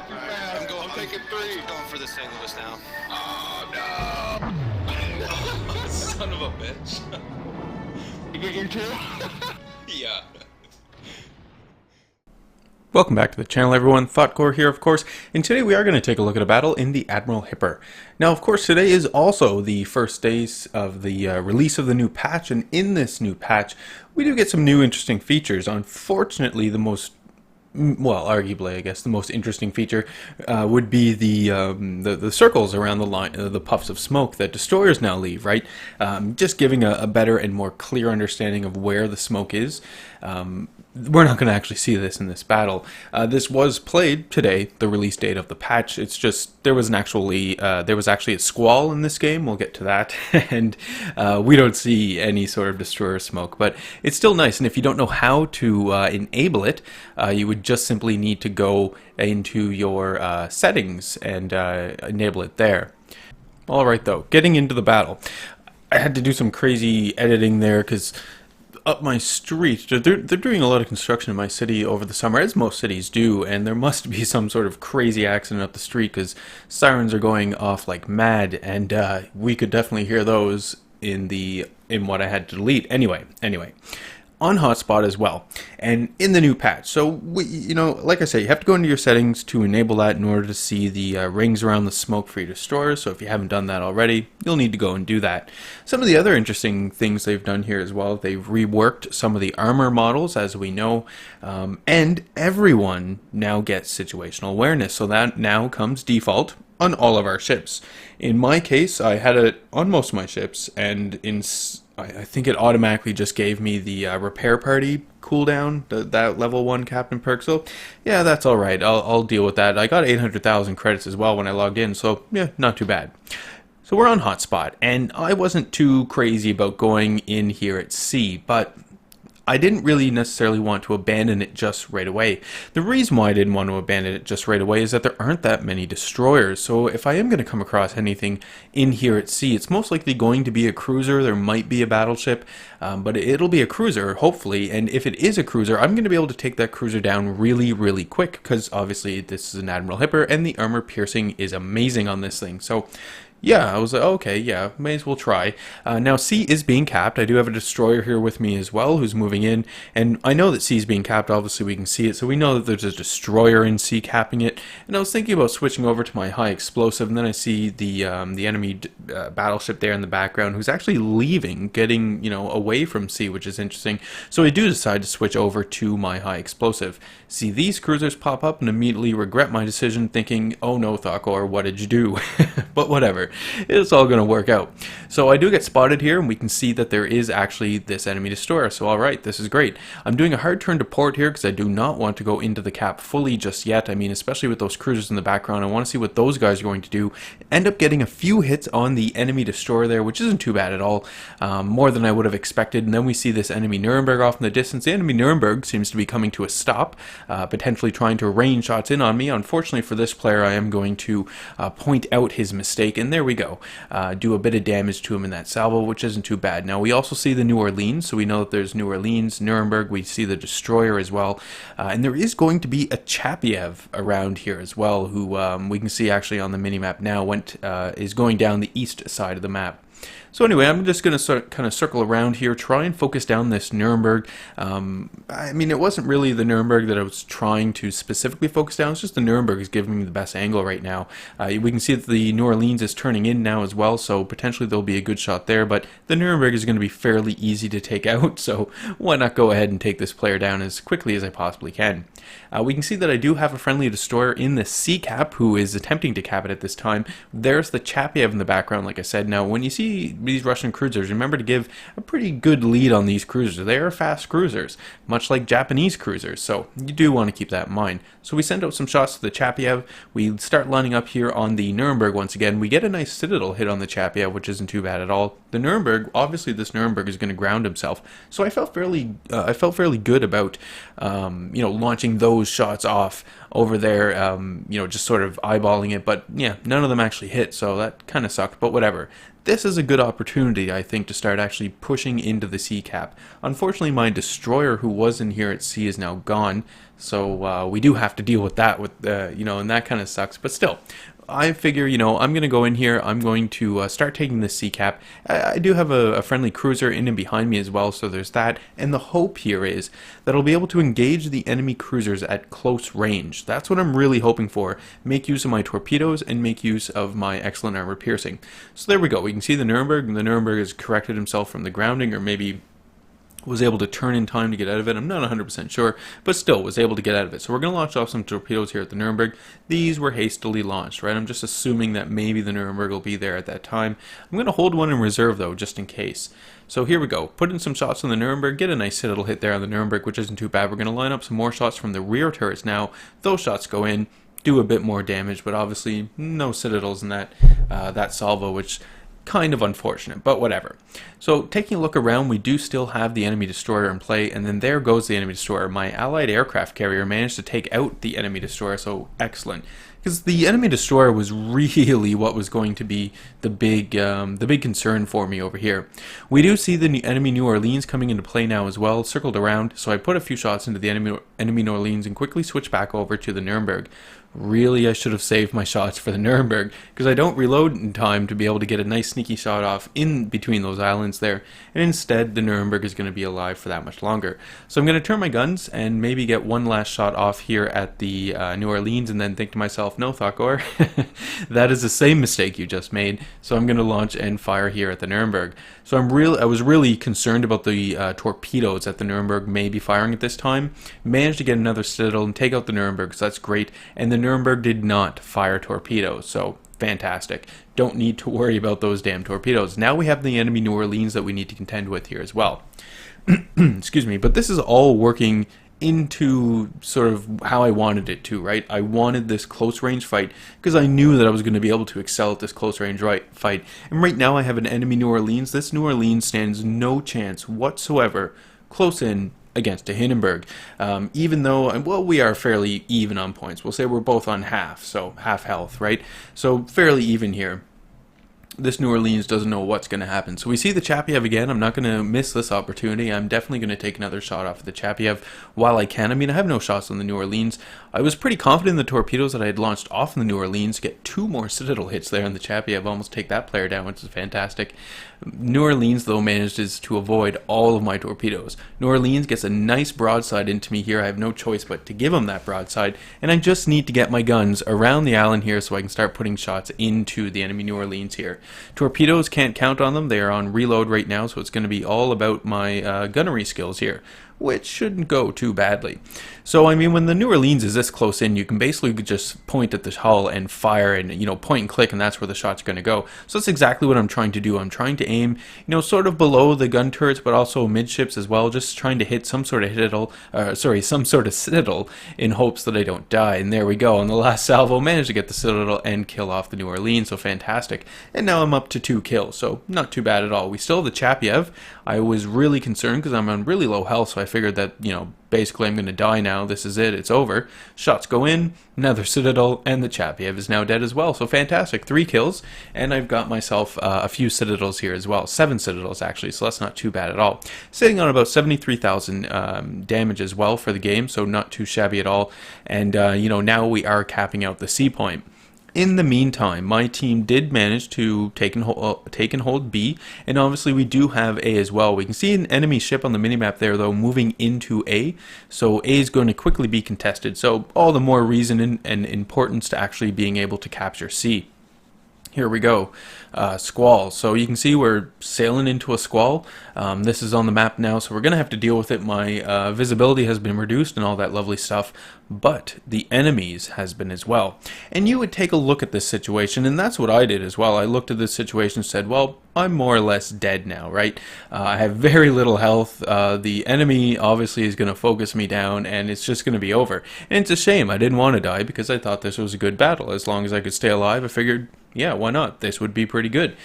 too fast. I'm taking three. I'm going for the St. Louis now. Oh no! Son of a bitch. You get your two? Yeah. Welcome back to the channel, everyone. Thotgor here, of course, and today we are going to take a look at a battle in the Admiral Hipper. Now, of course, today is also the first days of the release of the new patch, and in this new patch, we do get some new interesting features. Unfortunately, arguably, I guess, the most interesting feature would be the circles around the line, the puffs of smoke that destroyers now leave, right? Just giving a better and more clear understanding of where the smoke is. We're not going to actually see this in this battle. This was played today, the release date of the patch. It's just there was actually a Squall in this game. We'll get to that, and we don't see any sort of destroyer smoke. But it's still nice, and if you don't know how to enable it, you would just simply need to go into your settings and enable it there. All right, though, getting into the battle, I had to do some crazy editing there because up my street, they're doing a lot of construction in my city over the summer, as most cities do, and there must be some sort of crazy accident up the street because sirens are going off like mad, and we could definitely hear those in what I had to delete. Anyway, on hotspot as well, and in the new patch. So like I say, you have to go into your settings to enable that in order to see the rings around the smoke for your destroyers. So if you haven't done that already, you'll need to go and do that. Some of the other interesting things they've done here as well, they've reworked some of the armor models, as we know, and everyone now gets situational awareness. So that now comes default on all of our ships. In my case, I had it on most of my ships, and I think it automatically just gave me the repair party cooldown, that level 1 captain perk. So yeah, that's alright. I'll deal with that. I got 800,000 credits as well when I logged in, so yeah, not too bad. So we're on hotspot, and I wasn't too crazy about going in here at sea, but I didn't really necessarily want to abandon it just right away. The reason why I didn't want to abandon it just right away is that there aren't that many destroyers. So if I am going to come across anything in here at sea, it's most likely going to be a cruiser. There might be a battleship, but it'll be a cruiser, hopefully. And if it is a cruiser, I'm going to be able to take that cruiser down really, really quick, because obviously this is an Admiral Hipper, and the armor piercing is amazing on this thing. So yeah, I was like, okay, yeah, may as well try. Now, C is being capped. I do have a destroyer here with me as well, who's moving in, and I know that C is being capped. Obviously, we can see it, so we know that there's a destroyer in C capping it. And I was thinking about switching over to my high explosive, and then I see the enemy battleship there in the background, who's actually leaving, getting away from C, which is interesting. So I do decide to switch over to my high explosive. See these cruisers pop up, and immediately regret my decision, thinking, "Oh no, Thotgor, what did you do?" But whatever. It's all going to work out. So I do get spotted here, and we can see that there is actually this enemy destroyer. So alright, this is great. I'm doing a hard turn to port here because I do not want to go into the cap fully just yet. I mean, especially with those cruisers in the background, I want to see what those guys are going to do. End up getting a few hits on the enemy destroyer there, which isn't too bad at all. More than I would have expected. And then we see this enemy Nuremberg off in the distance. The enemy Nuremberg seems to be coming to a stop, potentially trying to rain shots in on me. Unfortunately for this player, I am going to point out his mistake, and there we go. Do a bit of damage to him in that salvo, which isn't too bad. Now, we also see the New Orleans, so we know that there's New Orleans, Nuremberg, we see the destroyer as well, and there is going to be a Chapiev around here as well, who we can see actually on the minimap now is going down the east side of the map. So anyway, I'm just going to kind of circle around here, try and focus down this Nuremberg. I mean, it wasn't really the Nuremberg that I was trying to specifically focus down. It's just the Nuremberg is giving me the best angle right now. We can see that the New Orleans is turning in now as well, so potentially there'll be a good shot there. But the Nuremberg is going to be fairly easy to take out, so why not go ahead and take this player down as quickly as I possibly can. We can see that I do have a friendly destroyer in the C cap who is attempting to cap it at this time. There's the Chapiev in the background, like I said. Now, when you see these Russian cruisers, remember to give a pretty good lead on these cruisers. They are fast cruisers, much like Japanese cruisers, so you do want to keep that in mind. So we send out some shots to the Chapiev. We start lining up here on the Nuremberg once again. We get a nice citadel hit on the Chapiev, which isn't too bad at all. the Nuremberg, obviously this Nuremberg is going to ground himself. So I felt fairly good about, launching those shots off over there, just sort of eyeballing it. But yeah, none of them actually hit, so that kind of sucked, but whatever. This is a good opportunity, I think, to start actually pushing into the sea cap. Unfortunately, my destroyer who was in here at sea is now gone, so we do have to deal with that, and that kind of sucks. But still, I figure, I'm going to go in here, I'm going to start taking this sea cap. I do have a friendly cruiser in and behind me as well, so there's that. And the hope here is that I'll be able to engage the enemy cruisers at close range. That's what I'm really hoping for. Make use of my torpedoes and make use of my excellent armor piercing. So there we go. We can see the Nuremberg, and the Nuremberg has corrected himself from the grounding, or maybe was able to turn in time to get out of it. I'm not 100% sure, but still was able to get out of it. So we're going to launch off some torpedoes here at the Nuremberg. These were hastily launched, right? I'm just assuming that maybe the Nuremberg will be there at that time. I'm going to hold one in reserve, though, just in case. So here we go. Put in some shots on the Nuremberg, get a nice citadel hit there on the Nuremberg, which isn't too bad. We're going to line up some more shots from the rear turrets now. Those shots go in, do a bit more damage, but obviously no citadels in that salvo, which kind of unfortunate, but whatever. So taking a look around, we do still have the enemy destroyer in play, and then there goes the enemy destroyer. My allied aircraft carrier managed to take out the enemy destroyer, so excellent. Because the enemy destroyer was really what was going to be the big concern for me over here. We do see the enemy New Orleans coming into play now as well, circled around, so I put a few shots into the enemy New Orleans and quickly switched back over to the Nuremberg. Really, I should have saved my shots for the Nuremberg, because I don't reload in time to be able to get a nice sneaky shot off in between those islands there, and instead the Nuremberg is going to be alive for that much longer. So I'm going to turn my guns and maybe get one last shot off here at the New Orleans, and then think to myself, no, Thotgor, that is the same mistake you just made, so I'm going to launch and fire here at the Nuremberg. So I was really concerned about the torpedoes that the Nuremberg may be firing at this time. Managed to get another citadel and take out the Nuremberg, so that's great, and the Nuremberg did not fire torpedoes, so fantastic. Don't need to worry about those damn torpedoes. Now we have the enemy New Orleans that we need to contend with here as well. Excuse me, but this is all working into sort of how I wanted it to, right? I wanted this close range fight because I knew that I was going to be able to excel at this close range fight. And right now I have an enemy New Orleans. This New Orleans stands no chance whatsoever close in against a Hindenburg, even though, well, we are fairly even on points. We'll say we're both on half, so half health, right? So fairly even here. This New Orleans doesn't know what's going to happen. So we see the Chapiev again. I'm not going to miss this opportunity. I'm definitely going to take another shot off of the Chapiev while I can. I mean, I have no shots on the New Orleans. I was pretty confident in the torpedoes that I had launched off in the New Orleans. Get 2 more citadel hits there on the Chapiev. Almost take that player down, which is fantastic. New Orleans, though, manages to avoid all of my torpedoes. New Orleans gets a nice broadside into me here. I have no choice but to give him that broadside. And I just need to get my guns around the island here so I can start putting shots into the enemy New Orleans here. Torpedoes, can't count on them. They are on reload right now, so it's going to be all about my gunnery skills here, which shouldn't go too badly. So, I mean, when the New Orleans is this close in, you can basically just point at the hull and fire and, point and click, and that's where the shot's going to go. So that's exactly what I'm trying to do. I'm trying to aim, sort of below the gun turrets, but also midships as well, just trying to hit some sort of citadel in hopes that I don't die. And there we go. On the last salvo, managed to get the citadel and kill off the New Orleans, so fantastic. And now I'm up to 2 kills, so not too bad at all. We still have the Chapiev. I was really concerned because I'm on really low health, so I figured that, basically I'm going to die now. This is it. It's over. Shots go in, another citadel, and the Chapiev is now dead as well. So fantastic. 3 kills, and I've got myself a few citadels here as well. 7 citadels, actually, so that's not too bad at all. Sitting on about 73,000 damage as well for the game, so not too shabby at all. And, now we are capping out the C point. In the meantime, my team did manage to take and hold B, and obviously we do have A as well. We can see an enemy ship on the minimap there, though, moving into A, so A is going to quickly be contested, so all the more reason and importance to actually being able to capture C. Here we go, Squall. So you can see we're sailing into a squall. This is on the map now, so we're going to have to deal with it. My visibility has been reduced and all that lovely stuff, but the enemies has been as well. And you would take a look at this situation, and that's what I did as well. I looked at this situation and said, well, I'm more or less dead now, right? I have very little health. The enemy obviously is going to focus me down, and it's just going to be over. And it's a shame. I didn't want to die because I thought this was a good battle. As long as I could stay alive, I figured, yeah, why not? This would be pretty good.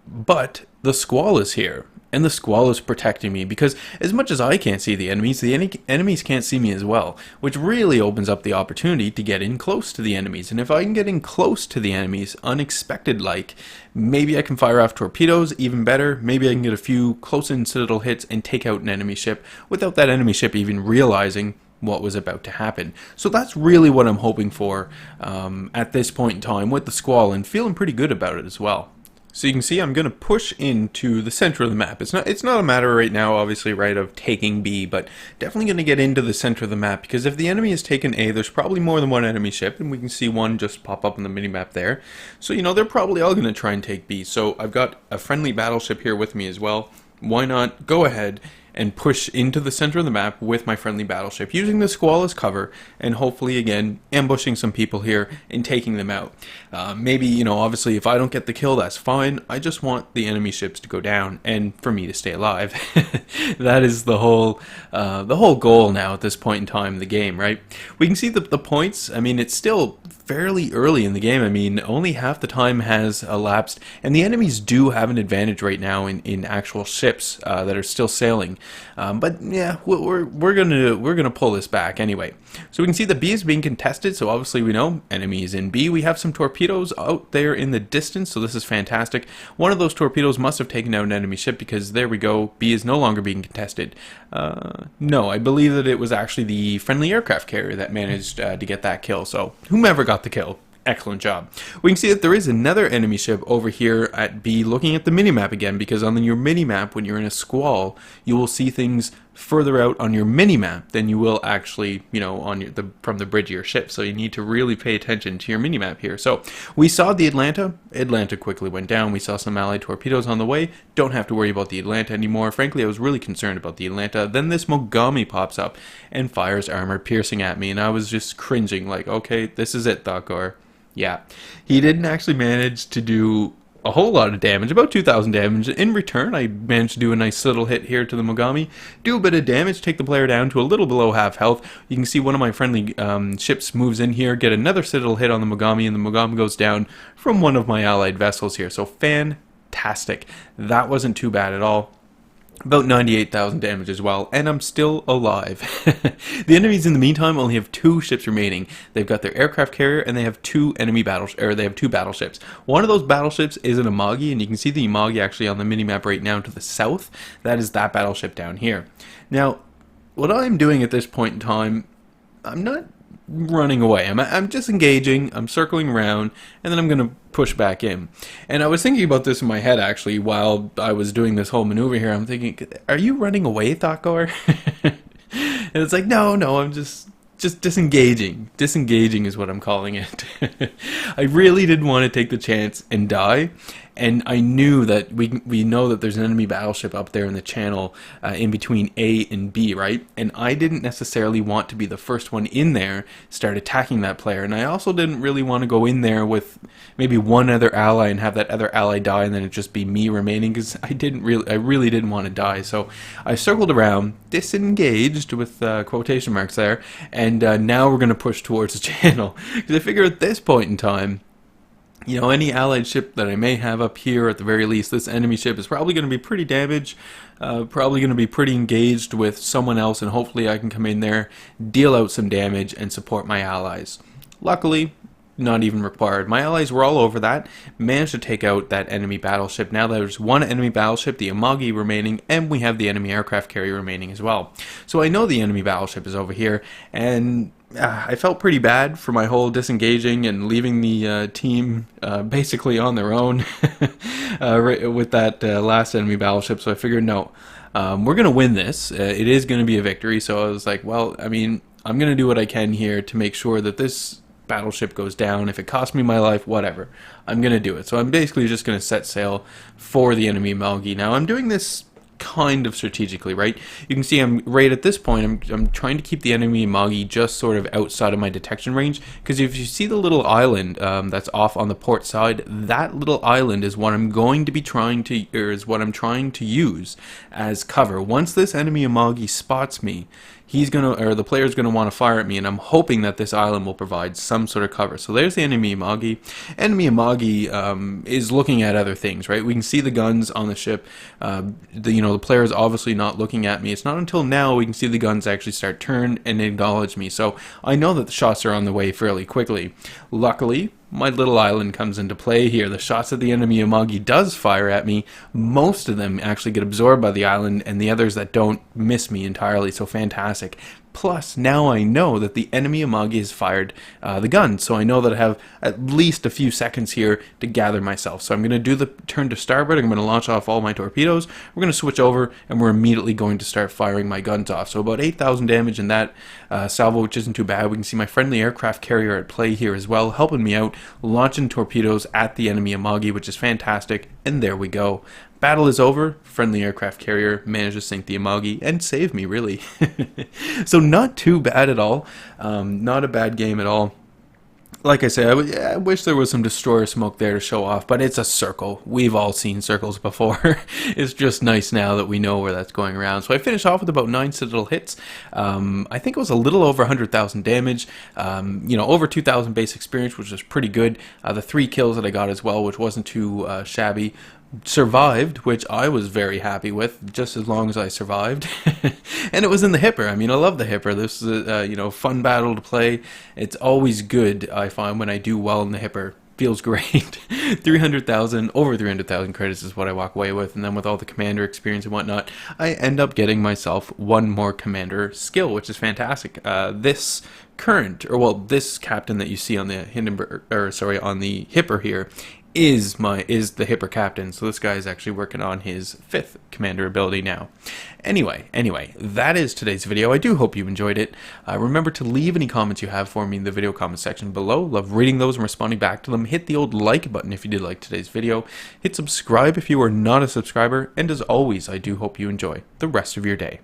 But the Squall is here, and the Squall is protecting me because as much as I can't see the enemies can't see me as well, which really opens up the opportunity to get in close to the enemies. And if I can get in close to the enemies, unexpected like, maybe I can fire off torpedoes, even better, maybe I can get a few close-in citadel hits and take out an enemy ship without that enemy ship even realizing what was about to happen. So that's really what I'm hoping for at this point in time with the Squall, and feeling pretty good about it as well. So you can see I'm going to push into the center of the map. It's not a matter right now, obviously, right, of taking B, but definitely going to get into the center of the map, because if the enemy has taken A, there's probably more than one enemy ship, and we can see one just pop up on the minimap there. So, you know, they're probably all going to try and take B. So I've got a friendly battleship here with me as well. Why not go ahead and push into the center of the map with my friendly battleship, using the Squall as cover, and hopefully, again, ambushing some people here and taking them out. Maybe, you know, obviously, if I don't get the kill, that's fine. I just want the enemy ships to go down and for me to stay alive. That is the whole goal now at this point in time in the game, right? We can see the points. I mean, it's still fairly early in the game. I mean, only half the time has elapsed, and the enemies do have an advantage right now in actual ships that are still sailing. But yeah, we're gonna pull this back anyway. So we can see the B is being contested. So obviously we know enemy is in B. We have some torpedoes out there in the distance, so this is fantastic. One of those torpedoes must have taken out an enemy ship, because there we go. B is no longer being contested. No, I believe that it was actually the friendly aircraft carrier that managed to get that kill. So whomever got the kill, excellent job. We can see that there is another enemy ship over here at B, looking at the minimap again, because on your minimap, when you're in a Squall, you will see things further out on your minimap than you will actually, you know, on from the bridge of your ship. So you need to really pay attention to your minimap here. So we saw the Atlanta quickly went down. We saw some Allied torpedoes on the way. Don't have to worry about the Atlanta anymore. Frankly, I was really concerned about the Atlanta. Then this Mogami pops up and fires armor piercing at me, and I was just cringing like, okay, this is it, Thotgor. Yeah, he didn't actually manage to do a whole lot of damage, about 2,000 damage. In return, I managed to do a nice little hit here to the Mogami, do a bit of damage, take the player down to a little below half health. You can see one of my friendly ships moves in here, get another citadel hit on the Mogami, and the Mogami goes down from one of my allied vessels here. So fantastic. That wasn't too bad at all. About 98,000 damage as well, and I'm still alive. The enemies in the meantime only have 2 ships remaining. They've got their aircraft carrier, and they have 2 battleships. One of those battleships is an Imagi, and you can see the Imagi actually on the minimap right now to the south. That is that battleship down here. Now, what I'm doing at this point in time, I'm not running away. I'm just engaging, I'm circling around, and then I'm going to push back in. And I was thinking about this in my head, actually, while I was doing this whole maneuver here. I'm thinking, are you running away, Thotgor? And it's like, no, I'm just disengaging. Disengaging is what I'm calling it. I really didn't want to take the chance and die. And I knew that we know that there's an enemy battleship up there in the channel in between A and B, right? And I didn't necessarily want to be the first one in there, start attacking that player. And I also didn't really want to go in there with maybe one other ally and have that other ally die and then it just be me remaining, because I really didn't want to die. So I circled around, disengaged with quotation marks there, and now we're going to push towards the channel. Because I figure at this point in time, you know, any allied ship that I may have up here, at the very least, this enemy ship is probably going to be pretty damaged, probably going to be pretty engaged with someone else, and hopefully I can come in there, deal out some damage, and support my allies. Luckily, not even required. My allies were all over that, managed to take out that enemy battleship. Now there's one enemy battleship, the Imagi, remaining, and we have the enemy aircraft carrier remaining as well. So I know the enemy battleship is over here, and I felt pretty bad for my whole disengaging and leaving the team basically on their own with that last enemy battleship. So I figured, no, we're going to win this. It is going to be a victory. So I was like, well, I mean, I'm going to do what I can here to make sure that this battleship goes down. If it costs me my life, whatever, I'm going to do it. So I'm basically just going to set sail for the enemy Malgi. Now I'm doing this kind of strategically, right? You can see I'm right at this point, I'm trying to keep the enemy Imagi just sort of outside of my detection range, because if you see the little island that's off on the port side, that little island is what I'm going to be trying to use as cover. Once this enemy Imagi spots me, the player's gonna want to fire at me, and I'm hoping that this island will provide some sort of cover. So there's the enemy Amagi. Enemy Amagi is looking at other things, right? We can see the guns on the ship. The player is obviously not looking at me. It's not until now we can see the guns actually start turn and acknowledge me. So I know that the shots are on the way fairly quickly. Luckily, my little island comes into play here. The shots that the enemy Amagi does fire at me, most of them actually get absorbed by the island, and the others that don't miss me entirely, so fantastic. Plus, now I know that the enemy Amagi has fired the gun, so I know that I have at least a few seconds here to gather myself. So I'm going to do the turn to starboard, I'm going to launch off all my torpedoes, we're going to switch over, and we're immediately going to start firing my guns off. So about 8,000 damage in that salvo, which isn't too bad. We can see my friendly aircraft carrier at play here as well, helping me out, launching torpedoes at the enemy Amagi, which is fantastic, and there we go. Battle is over. Friendly aircraft carrier managed to sink the Amagi and save me, really. So not too bad at all. Not a bad game at all. Like I said, I wish there was some destroyer smoke there to show off, but it's a circle. We've all seen circles before. It's just nice now that we know where that's going around. So I finished off with about 9 citadel hits. I think it was a little over 100,000 damage. Over 2,000 base experience, which was pretty good. The 3 kills that I got as well, which wasn't too shabby. Survived, which I was very happy with, just as long as I survived. And it was in the Hipper. I mean, I love the Hipper. This is a fun battle to play. It's always good, I find, when I do well in the Hipper. Feels great. 300,000, over 300,000 credits is what I walk away with, and then with all the commander experience and whatnot, I end up getting myself one more commander skill, which is fantastic. This captain that you see on the on the Hipper here is the Hipper captain. So this guy is actually working on his 5th commander ability now. Anyway, that is today's video. I do hope you enjoyed it. Remember to leave any comments you have for me in the video comment section below. Love reading those and responding back to them. Hit the old like button if you did like today's video. Hit subscribe if you are not a subscriber. And as always, I do hope you enjoy the rest of your day.